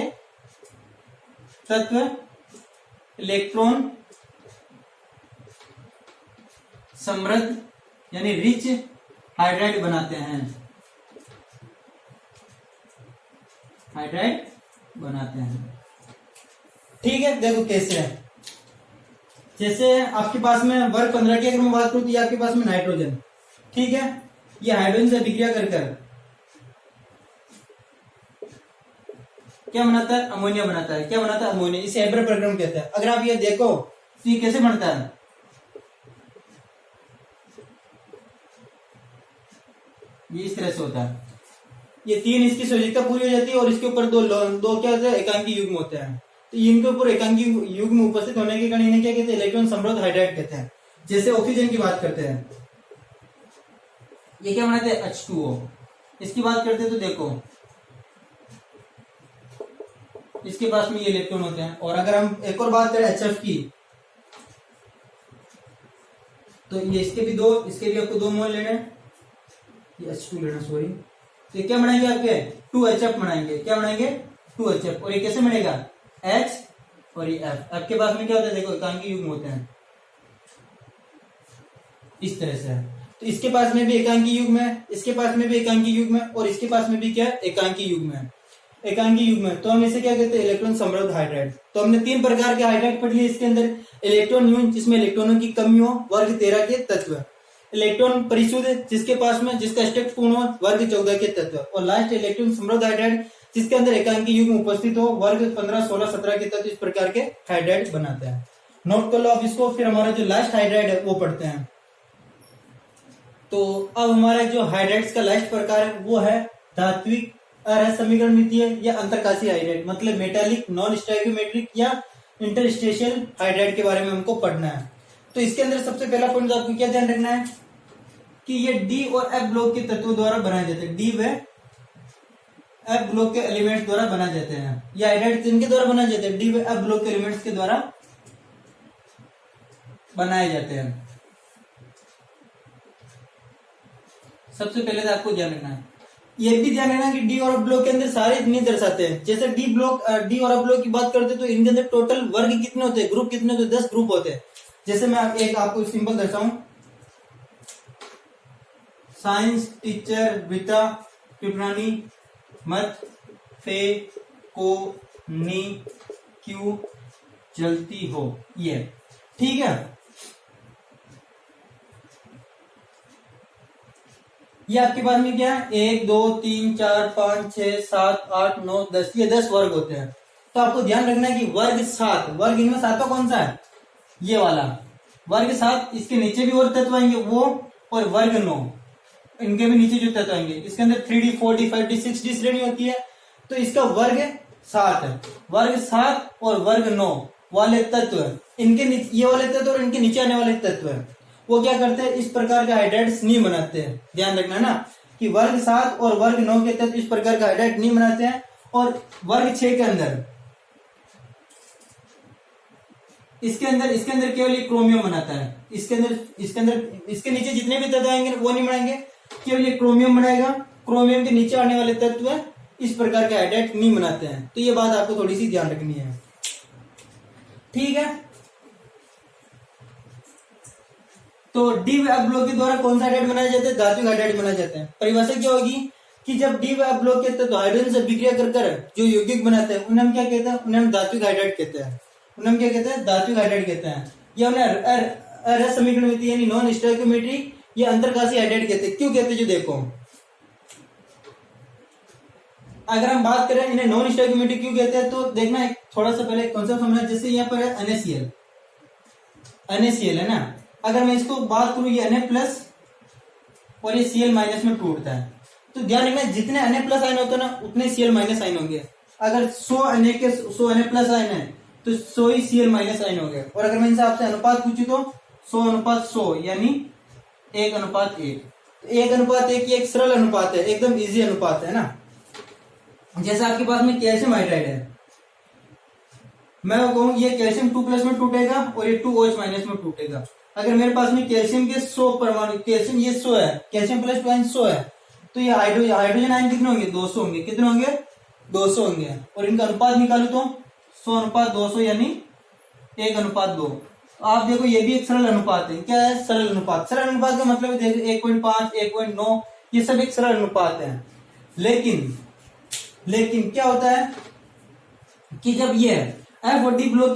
तत्व इलेक्ट्रॉन समृद्ध यानी रिच हाइड्राइड बनाते हैं। ठीक है, देखो कैसे है। जैसे आपके पास में वर्ग 15 की अगर मैं बात करूं तो ये आपके पास में नाइट्रोजन, ठीक है, ये हाइड्रोजन से अभिक्रिया कर क्या बनाता है? अमोनिया बनाता है। क्या बनाता है? अमोनिया। इसे हेबर प्रक्रम कहते हैं। अगर आप ये देखो तो ये कैसे बनता है? ये इस तरह से होता है। ये 3 इसकी संयोजकता पूरी हो जाती है और इसके ऊपर दो क्या होते हैं? एकांकी युग्म होते हैं। तो इनके ऊपर एकांकी युग्म उपस्थित होने के कारण इन्हें क्या कहते हैं? इलेक्ट्रॉन समृद्ध हाइड्राइड कहते हैं। जैसे ऑक्सीजन की बात करते हैं, ये क्या बनाते हैं? H2O। इसकी बात करते हैं तो देखो इसके पास में ये इलेक्ट्रॉन होते हैं। और अगर हम एक और बात करें HF की, तो ये इसके भी आपको 2 मोल लेने, ये H2 लेना, सॉरी। तो ये क्या बनाएंगे? आपके 2HF बनाएंगे। क्या बनाएंगे? 2HF। और ये कैसे बनेगा? H और ये F। आपके पास में क्या होता है? देखो एकांकी युग्म होते हैं, इस तरह से है। तो इसके पास में भी एकांकी युग्म है, इसके पास में भी एकांकी युग्म है, और इसके पास में भी क्या है, एकांकी युग्म है। एकांकी युग्म है तो हम इसे क्या कहते हैं, इलेक्ट्रॉन समृद्ध हाइड्राइड। तो हमने 3 प्रकार के हाइड्राइड पढ़ लिए इसके अंदर। इलेक्ट्रॉन न्यून जिसमें इलेक्ट्रॉनों की कमी हो, वर्ग 13 के तत्व। इलेक्ट्रॉन परिशुद्ध जिसके पास में जिसका स्टेट पूर्ण हो, वर्ग 14 के तत्व। और लास्ट इलेक्ट्रॉन समृद्ध हाइड्राइड जिसके अंदर एकांकी युग्म उपस्थित हो, वर्ग 15, 16, 17 के तत्व। इस प्रकार के हाइड्राइड बनाते हैं। नोट कर लो आप इसको। फिर हमारा जो लास्ट हाइड्राइड है वो पढ़ते हैं। तो अब हमारा जो हाइड्राइड्स का लास्ट प्रकार है वो है धात्विक असमीकरणमितीय या अंतरकाशीय हाइड्राइड, मतलब मेटालिक, नॉन स्टोइकियोमेट्रिक या इंटरस्टेशियल हाइड्राइड के बारे में हमको पढ़ना है। तो इसके अंदर सबसे पहला पॉइंट आपको क्या ध्यान रखना है कि ये डी और एफ ब्लॉक के तत्वों द्वारा बनाए जाते हैं। डी व एफ ब्लॉक के एलिमेंट्स द्वारा बनाए जाते हैं। ये हाइड्राइड जिनके द्वारा बनाए जाते हैं, डी व एफ ब्लॉक के एलिमेंट्स के द्वारा बनाए जाते हैं। सबसे पहले तो आपको ध्यान रखना है, ये भी ध्यान रखना कि डी और एफ ब्लॉक के अंदर सारे नहीं दर्शाते हैं। जैसे डी और एफ ब्लॉक की बात करते हैं तो इनके अंदर टोटल वर्ग कितने होते हैं, ग्रुप कितने होते हैं, 10 ग्रुप होते हैं। जैसे मैं एक आपको सिंपल दर्शाऊं, साइंस टीचर विता पिपरानी मत फे को नी क्यों जलती हो, ये ठीक है। ये आपके पास में क्या है, 1 2 3 4 5 6 7 8 9 10, ये 10 वर्ग होते हैं। तो आपको ध्यान रखना है कि वर्ग 7, वर्ग इनमें 7वां कौन सा है, ये वाला वर्ग 7। इसके नीचे भी और तत्व आएंगे वो, और वर्ग 9 इनके भी नीचे जो तत्व आएंगे। इसके अंदर 3D 4D 5D 6D श्रेणी होती है। तो इसका वर्ग 7 है। वर्ग 7 और वर्ग 9 वाले तत्व, इनके ये वाले तत्व और इनके नीचे आने वाले तत्व है, वो क्या करते हैं, इस प्रकार के हाइड्राइड्स नहीं बनाते हैं। ध्यान रखना ना कि वर्ग 7 और वर्ग 9 के तत्व इस प्रकार का हाइड्राइड नहीं बनाते हैं। और वर्ग 6 के अंदर इसके अंदर केवल ये क्रोमियम बनाता है। इसके अंदर इसके नीचे जितने भी तत्व आएंगे वो नहीं बनाएंगे, केवल ये क्रोमियम बनाएगा। क्रोमियम के नीचे आने वाले तत्व इस प्रकार के हाइड्राइड नहीं बनाते हैं। तो ये बात आपको थोड़ी सी ध्यान रखनी है, ठीक है। तो डी व एफ ब्लॉक के द्वारा कौन सा हाइड्राइड बनाया जाता है, धात्विक हाइड्राइड बनाए जाते हैं। परिभाषा क्या होगी कि जब डी व एफ ब्लॉक के तत्व हाइड्रोजन से विक्रिया कर जो यौगिक बनाते हैं उन्हें हम क्या कहते हैं, उन्हें हम धात्विक हाइड्राइड कहते हैं। उन्हें हम क्या कहते हैं, धात्विक हाइड्राइड कहते हैं। या उन्हें समीकरण यानी नॉन स्टोइकियोमेट्रिक या अंतरकाशीय हाइड्राइड कहते हैं। क्यों कहते हैं, जो देखो अगर हम बात करें इन्हें नॉन स्टोइकियोमेट्रिक क्यों कहते हैं, तो देखना थोड़ा सा पहले कॉन्सेप्ट समझना। जैसे यहाँ पर है NaCl है ना, अगर मैं इसको बात करूं ये Na प्लस और ये Cl माइनस में टूटता है। तो ध्यान रखना जितने Na प्लस आयन होते हैं ना उतने Cl माइनस आयन होंगे। अगर 100 Na प्लस आयन है तो 100 ही Cl माइनस आयन हो गए। और अगर मैं इनसे आपसे अनुपात पूछूं तो 100:100 यानी 1:1। 1:1 ये एक सरल अनुपात है, एकदम इजी अनुपात है ना। जैसे आपके पास में कैल्शियम हाइड्राइड है, मैं कहूँ ये कैल्शियम 2+ में टूटेगा और ये 2OH माइनस में टूटेगा। अगर मेरे पास में कैल्शियम के 100 परमाणु, कैल्शियम ये 100 है, कैल्शियम प्लस 2 आयन 100 है, तो ये हाइड्रोजन आयन कितने होंगे, 200 होंगे। कितने होंगे, 200 होंगे। और इनका अनुपात निकालू तो 100:200 यानी 1:2। आप देखो ये भी एक सरल अनुपात है। क्या है, सरल अनुपात। सरल अनुपात का मतलब देखो 1.5 1.9 ये सब एक सरल अनुपात है। लेकिन क्या होता है कि जब ये एफ और डी ब्लॉक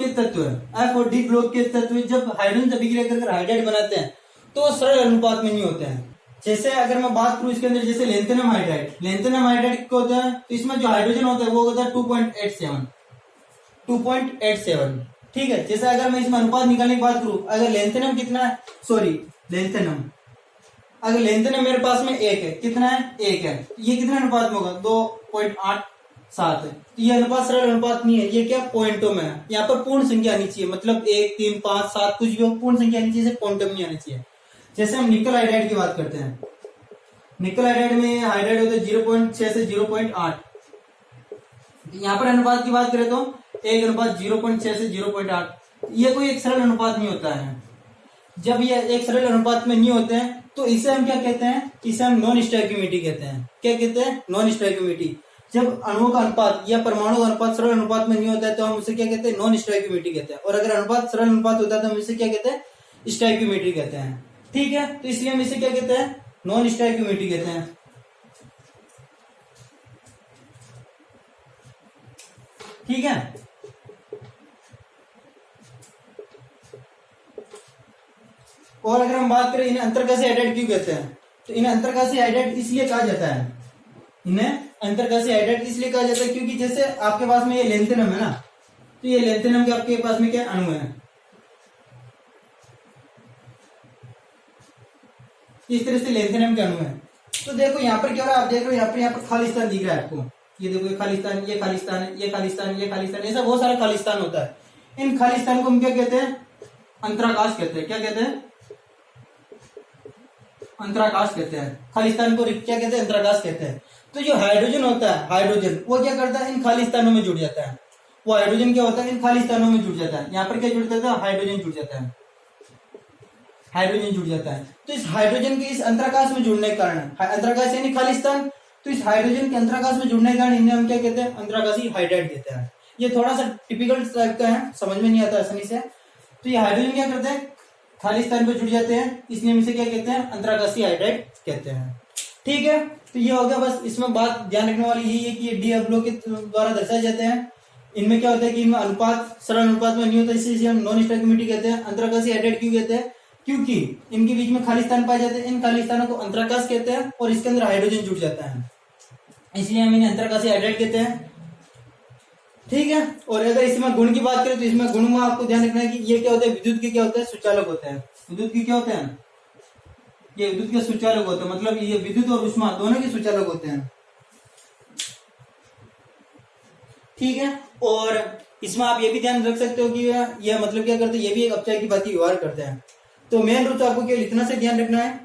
के तत्व जब हाइड्रोजन से विक्रिया कर हाइड्राइड बनाते हैं तो सरल अनुपात में नहीं होते हैं। जैसे अगर मैं बात करूं इसके अंदर, जैसे लेंथेनम हाइड्राइड क्या होता है, तो इसमें जो हाइड्रोजन होता है वो होता है 2.87। ठीक है। जैसे अगर मैं इसमें अनुपात निकालने की बात करूं, अगर लेंथेनम कितना है, अगर लेंथेनम मेरे पास में 1 है, कितना है, 1 है, ये कितना अनुपात में होगा, 2.87 है। तो ये अनुपात सरल अनुपात नहीं है, ये क्या पॉइंटों में है। यहाँ पर पूर्ण संख्या आनी चाहिए, मतलब 1 3 5 7 कुछ भी हो, पूर्ण संख्या आनी चाहिए, पॉइंटों में नहीं आनी चाहिए। जैसे हम निकल हाइड्राइड की बात करते हैं, निकल हाइड्राइड में हाइड्राइड होता है 0.6 से 0.8। यहाँ पर अनुपात की बात करें तो 1:0.6 से 0.8। ये कोई एक सरल अनुपात नहीं होता है। जब ये एक सरल अनुपात में नहीं होते हैं तो इसे हम क्या कहते हैं, इसे हम नॉन स्टोइकियोमेट्री कहते हैं। क्या कहते हैं, नॉन स्टोइकियोमेट्री। जब अणुओं का अनुपात या परमाणु का अनुपात सरल अनुपात में नहीं होता है तो हम उसे क्या कहते हैं, नॉन स्टोइकियोमेट्री कहते हैं। और अगर अनुपात सरल अनुपात होता है तो हम इसे क्या कहते हैं, स्टोइकियोमेट्री कहते हैं। ठीक है, तो इसलिए हम इसे क्या कहते हैं, नॉन स्टोइकियोमेट्री कहते हैं। ठीक है, और अगर हम बात करें इन्हें अंतर्काशीय हाइड्राइड क्यों कहते हैं, तो इन्हें अंतर्काशीय हाइड्राइड इसलिए कहा जाता है, इन्हें अंतर्काशीय हाइड्राइड इसलिए कहा जाता है क्योंकि जैसे आपके पास में ये लेंथेनम है ना, तो ये लेंथेनम के आपके पास में क्या अणु है, इस तरह से लेंथेनम के अणु है। तो देखो यहाँ पर क्या हो रहा है, आप देख रहे हो यहाँ पर खालिस्तान दिख रहा है आपको, ये देखो ये खालिस्तान, ये खालिस्तान है, ये खालिस्तान, ये खालिस्तान, ऐसा बहुत सारा खालिस्तान होता है। इन खालिस्तान को हम क्या कहते हैं, अंतराकाश कहते हैं। क्या कहते हैं, अंतराकाश कहते हैं। खालिस्तान को क्या कहते हैं, अंतराकाश कहते हैं। तो जो हाइड्रोजन होता है, हाइड्रोजन वो क्या करता है, इन खालिस्तानों में जुड़ जाता है। वो हाइड्रोजन क्या होता है, इन खालिस्तानों में जुड़ जाता है। यहाँ पर क्या जुड़ जाता है, हाइड्रोजन जुड़ जाता है, हाइड्रोजन जुड़ जाता है। तो इस हाइड्रोजन के इस अंतराकाश में जुड़ने के कारण, अंतराकाश यानी खालिस्तान, तो इस हाइड्रोजन के अंतराकाश में जुड़ने के कारण इन्हें हम क्या कहते हैं, अंतराकाशीय हाइड्राइड कहते हैं। ये थोड़ा सा टिपिकल टाइप का है, समझ में नहीं आता आसानी से। तो ये हाइड्रोजन क्या करते हैं, खालिस्तान पर जुड़ जाते हैं, इसलिए हम इसे क्या कहते हैं, अंतराकाशीय हाइड्राइड कहते हैं। ठीक है, तो ये हो गया। बस इसमें बात ध्यान रखने वाली यही है कि ये डी अवलोक के द्वारा दर्शाए जाते हैं। इनमें क्या होता है कि इनमें अनुपात सरल अनुपात में नहीं होता, इसलिए हम नॉन स्टोइकियोमेट्री कहते हैं। अंतराकाशीय हाइड्राइड क्यों कहते हैं, क्योंकि इनके बीच में खालिस्तान पाए जाते हैं। इन खालिस्तानों को अंतराकाश कहते हैं और इसके अंदर हाइड्रोजन जुड़ जाता है, इसलिए हम इन्हें अंतराकाशीय हाइड्राइड कहते हैं। ठीक है, और अगर इसमें गुण की बात करें तो इसमें गुण में आपको ध्यान रखना है कि ये क्या होता है, विद्युत के क्या होता है, सुचालक होते हैं। विद्युत के क्या होते हैं, ये विद्युत के सुचालक होते हैं, मतलब ये विद्युत और ऊष्मा दोनों के सुचालक होते हैं। ठीक है, और इसमें आप ये भी ध्यान रख सकते हो कि यह मतलब क्या करते हैं, ये भी एक अपचय की बात व्यवहार करते हैं। तो मेन रूप से आपको क्या इतना से ध्यान रखना है,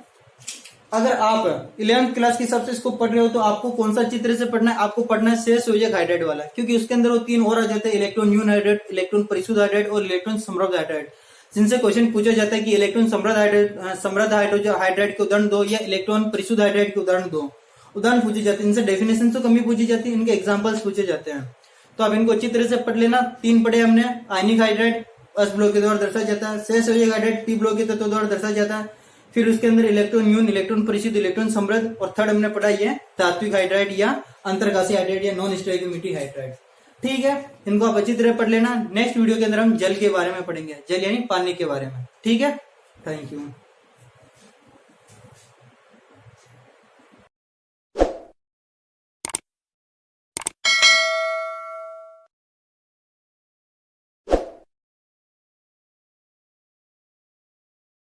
अगर आप 11th क्लास के हिसाब से इसको पढ़ रहे हो तो आपको कौन सा चित्र से पढ़ना है, आपको पढ़ना है शेष संयोजक हाइड्राइड वाला, क्योंकि उसके अंदर वो 3 और आ जाते हैं, इलेक्ट्रॉन न्यून हाइड्राइड, इलेक्ट्रॉन परिशुद्ध हाइड्राइड और इलेक्ट्रॉन समृद्ध हाइड्राइड, जिनसे क्वेश्चन पूछा जाता है कि इलेक्ट्रॉन समृद्ध हाइड्राइड के उदाहरण दो या इलेक्ट्रॉन परिशुद्ध हाइड्राइड के उदाहरण दो। उदाहरण पूछे जाते हैं, इनसे डेफिनेशन तो कमी पूछी जाती है, इनके एग्जाम्पल्स पूछे जाते हैं। तो आप इनको अच्छी तरह से पढ़ लेना। 3 पढ़े हमने, आयनिक हाइड्राइड एस ब्लॉक के द्वारा दर्शाया जाता है, शेष संयोजक हाइड्राइड पी ब्लॉक के तत्व द्वारा दर्शाया जाता है। फिर उसके अंदर इलेक्ट्रॉन न्यून, इलेक्ट्रॉन परिशुद्ध, इलेक्ट्रॉन समृद्ध, और थर्ड हमने पढ़ा ये तात्विक हाइड्राइड या अंतरकाशीय हाइड्राइड या नॉन स्टोइकियोमेट्री हाइड्राइड। ठीक है, इनको आप अच्छी तरह पढ़ लेना। नेक्स्ट वीडियो के अंदर हम जल के बारे में पढ़ेंगे, जल यानी पानी के बारे में। ठीक है, थैंक यू।